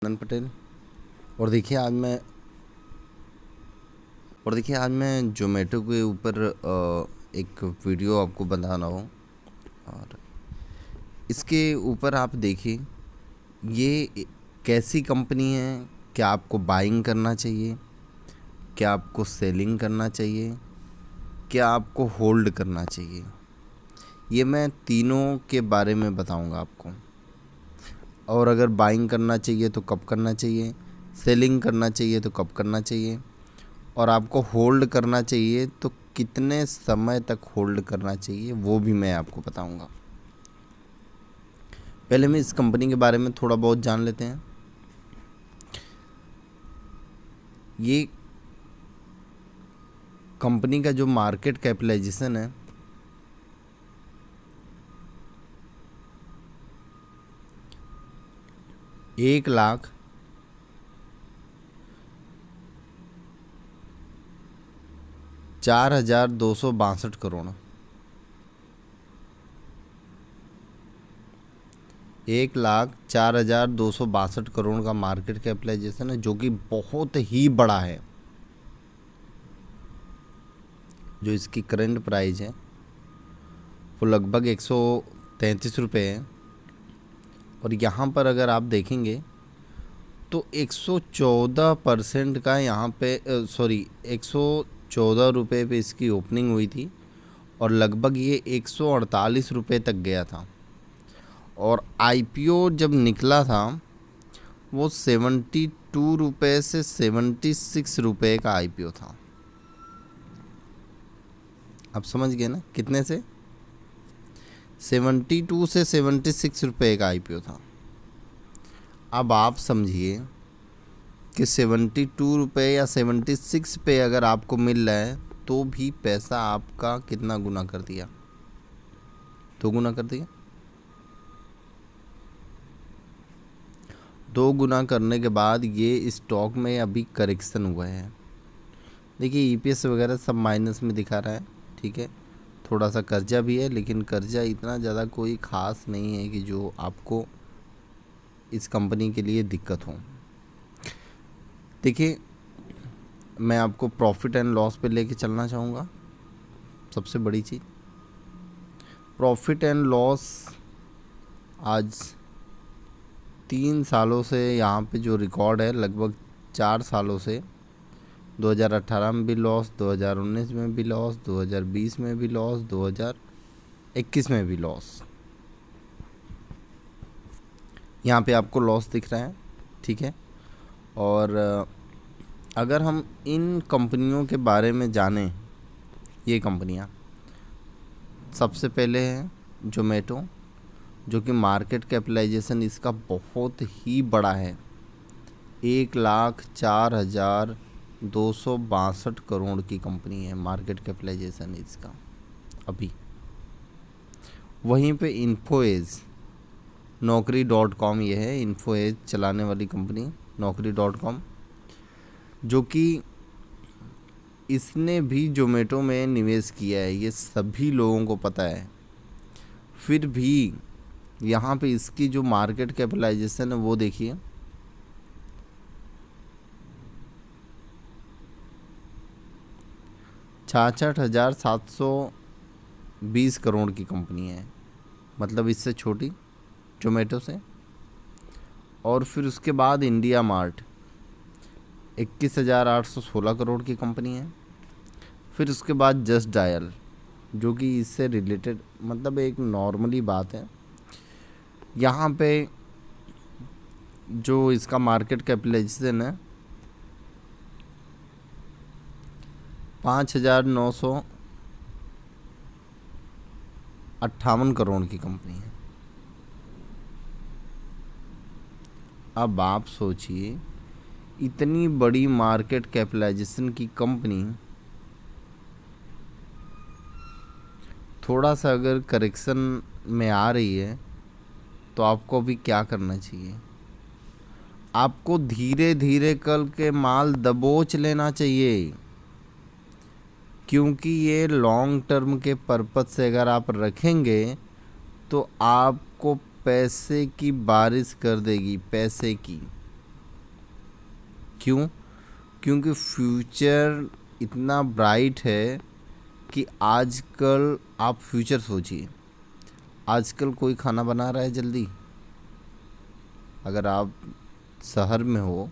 None Patel. और देखिए आज मैं जोमेटो के ऊपर एक वीडियो आपको बता रहा हूँ। और इसके ऊपर आप देखिए ये कैसी कंपनी है, क्या आपको बाइंग करना चाहिए, क्या आपको सेलिंग करना चाहिए, क्या आपको होल्ड करना चाहिए। ये मैं तीनों के बारे में बताऊंगा आपको। और अगर बाइंग करना चाहिए तो कब करना चाहिए, सेलिंग करना चाहिए तो कब करना चाहिए, और आपको होल्ड करना चाहिए तो कितने समय तक होल्ड करना चाहिए, वो भी मैं आपको बताऊंगा। पहले मैं इस कंपनी के बारे में थोड़ा बहुत जान लेते हैं। ये कंपनी का जो मार्केट कैपिटलाइजेशन है 1,04,262 करोड़, 1,04,262 का मार्केट कैपिटलाइजेशन है, जो कि बहुत ही बड़ा है। जो इसकी करंट प्राइस है वो लगभग 133 रुपये है। और यहाँ पर अगर आप देखेंगे तो 114% का यहाँ पे 114 रुपये पे इसकी ओपनिंग हुई थी और लगभग ये 148 रुपये तक गया था। और आईपीओ जब निकला था वो 72 रुपये से 76 रुपये का आईपीओ था। आप समझ गए ना, कितने से 72 से 76 रुपये का आईपीओ था। अब आप समझिए कि 72 रुपये या 76 पे अगर आपको मिल रहा है तो भी पैसा आपका कितना गुना कर दिया, 2 गुना कर दिया। 2 गुना करने के बाद ये स्टॉक में अभी करेक्शन हुआ है। देखिए ईपीएस वगैरह सब माइनस में दिखा रहा है, ठीक है। थोड़ा सा कर्जा भी है, लेकिन कर्जा इतना ज़्यादा कोई ख़ास नहीं है कि जो आपको इस कंपनी के लिए दिक्कत हो। देखिए मैं आपको प्रॉफिट एंड लॉस पे लेके चलना चाहूँगा। सबसे बड़ी चीज़ प्रॉफिट एंड लॉस आज 3 सालों से यहाँ पे जो रिकॉर्ड है, लगभग 4 सालों से 2018 में भी लॉस, 2019 में भी लॉस, 2020 में भी लॉस, 2021 में भी लॉस। यहाँ पे आपको लॉस दिख रहा है, ठीक है। और अगर हम इन कंपनियों के बारे में जानें, ये कंपनियाँ सबसे पहले है जोमेटो, जो कि मार्केट कैपिटलाइजेशन इसका बहुत ही बड़ा है, 1,04,262 करोड़ की कंपनी है मार्केट कैपिटलाइजेशन इसका अभी। वहीं पे इन्फोएज, Naukri.com ये है, इन्फोएज चलाने वाली कंपनी Naukri.com, जो कि इसने भी जोमेटो में निवेश किया है, ये सभी लोगों को पता है। फिर भी यहाँ पे इसकी जो मार्केट कैपिटलाइजेशन है वो देखिए, 66,720 करोड़ की कंपनी है, मतलब इससे छोटी जोमेटो से। और फिर उसके बाद इंडिया मार्ट 21,816 करोड़ की कंपनी है। फिर उसके बाद जस्ट डायल, जो कि इससे रिलेटेड मतलब एक नॉर्मली बात है। यहाँ पे जो इसका मार्केट कैपिटलाइजेशन है 5,958 करोड़ की कंपनी है। अब आप सोचिए, इतनी बड़ी मार्केट कैपिटलाइजेशन की कंपनी थोड़ा सा अगर करेक्शन में आ रही है तो आपको अभी क्या करना चाहिए? आपको धीरे धीरे करके माल दबोच लेना चाहिए, क्योंकि ये लॉन्ग टर्म के पर्पज़ से अगर आप रखेंगे तो आपको पैसे की बारिश कर देगी, पैसे की। क्यों? क्योंकि फ्यूचर इतना ब्राइट है कि आजकल आप फ्यूचर सोचिए, आजकल कोई खाना बना रहा है जल्दी? अगर आप शहर में हो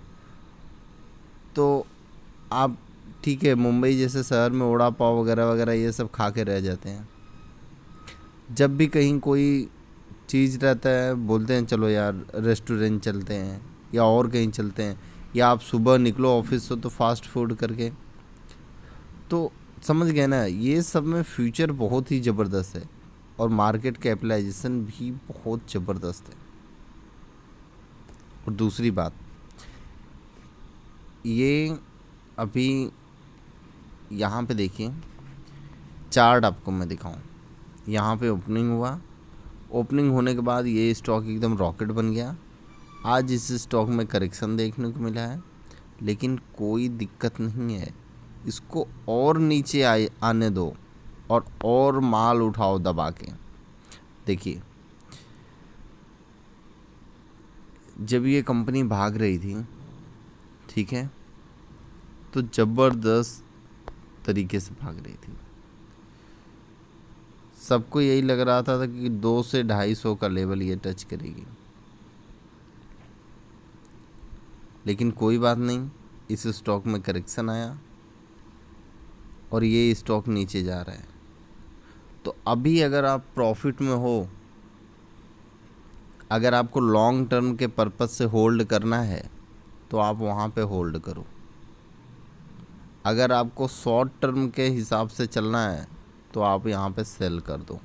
तो आप, ठीक है, मुंबई जैसे शहर में वड़ा पाव वगैरह वगैरह ये सब खा के रह जाते हैं। जब भी कहीं कोई चीज़ रहता है बोलते हैं चलो यार रेस्टोरेंट चलते हैं या और कहीं चलते हैं, या आप सुबह निकलो ऑफिस से तो फास्ट फूड करके। तो समझ गए ना, ये सब में फ्यूचर बहुत ही ज़बरदस्त है और मार्केट कैपिटलाइजेशन भी बहुत ज़बरदस्त है। और दूसरी बात, ये अभी यहाँ पे देखिए, चार्ट आपको मैं दिखाऊं, यहाँ पे ओपनिंग हुआ, ओपनिंग होने के बाद ये स्टॉक एकदम रॉकेट बन गया। आज इस स्टॉक में करेक्शन देखने को मिला है, लेकिन कोई दिक्कत नहीं है, इसको और नीचे आने दो और माल उठाओ दबा के। देखिए, जब ये कंपनी भाग रही थी, ठीक है, तो ज़बरदस्त तरीके से भाग रही थी। सबको यही लग रहा था कि 200 से 250 का लेवल ये टच करेगी, लेकिन कोई बात नहीं, इस स्टॉक में करेक्शन आया और ये स्टॉक नीचे जा रहा है। तो अभी अगर आप प्रॉफिट में हो, अगर आपको लॉन्ग टर्म के पर्पस से होल्ड करना है तो आप वहाँ पे होल्ड करो। अगर आपको शॉर्ट टर्म के हिसाब से चलना है तो आप यहाँ पे सेल कर दो।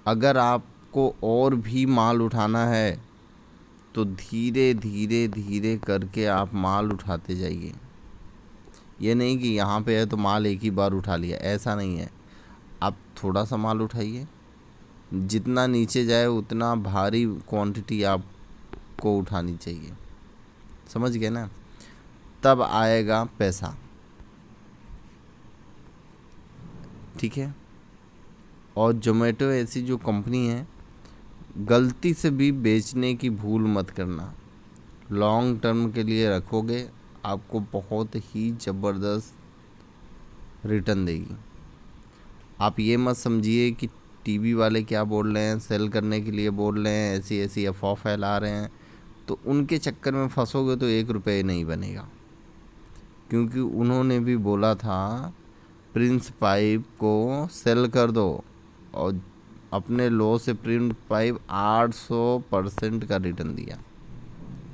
अगर आपको और भी माल उठाना है तो धीरे धीरे धीरे करके आप माल उठाते जाइए। ये नहीं कि यहाँ पे है तो माल एक ही बार उठा लिया, ऐसा नहीं है। आप थोड़ा सा माल उठाइए, जितना नीचे जाए उतना भारी क्वांटिटी आपको उठानी चाहिए, समझ गए ना? तब आएगा पैसा, ठीक है। और जोमेटो ऐसी जो कंपनी है, गलती से भी बेचने की भूल मत करना। लॉन्ग टर्म के लिए रखोगे, आपको बहुत ही ज़बरदस्त रिटर्न देगी। आप ये मत समझिए कि टीवी वाले क्या बोल रहे हैं, सेल करने के लिए बोल रहे हैं, ऐसी ऐसी अफवाह फैला रहे हैं, तो उनके चक्कर में फंसोगे तो 1 रुपये नहीं बनेगा। क्योंकि उन्होंने भी बोला था प्रिंस पाइप को सेल कर दो, और अपने लो से प्रिंस पाइप 800% का रिटर्न दिया।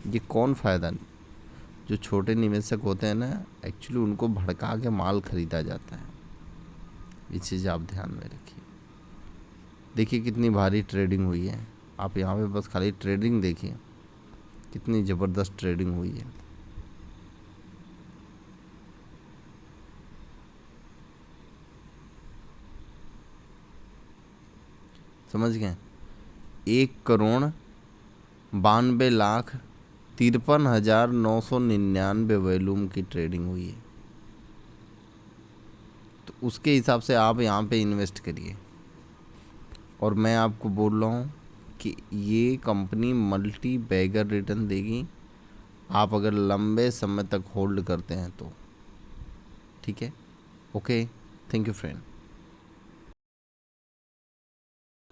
ये कौन फ़ायदा? जो छोटे निवेशक होते हैं ना, एक्चुअली उनको भड़का के माल ख़रीदा जाता है। ये चीज़ आप ध्यान में रखिए। देखिए कितनी भारी ट्रेडिंग हुई है, आप यहाँ पे बस खाली ट्रेडिंग देखिए, कितनी ज़बरदस्त ट्रेडिंग हुई है। समझ गए? 1,92,53,999 वॉल्यूम की ट्रेडिंग हुई है। तो उसके हिसाब से आप यहाँ पे इन्वेस्ट करिए। और मैं आपको बोल रहा हूँ कि ये कंपनी मल्टी बैगर रिटर्न देगी, आप अगर लंबे समय तक होल्ड करते हैं तो। ठीक है, ओके, थैंक यू फ्रेंड।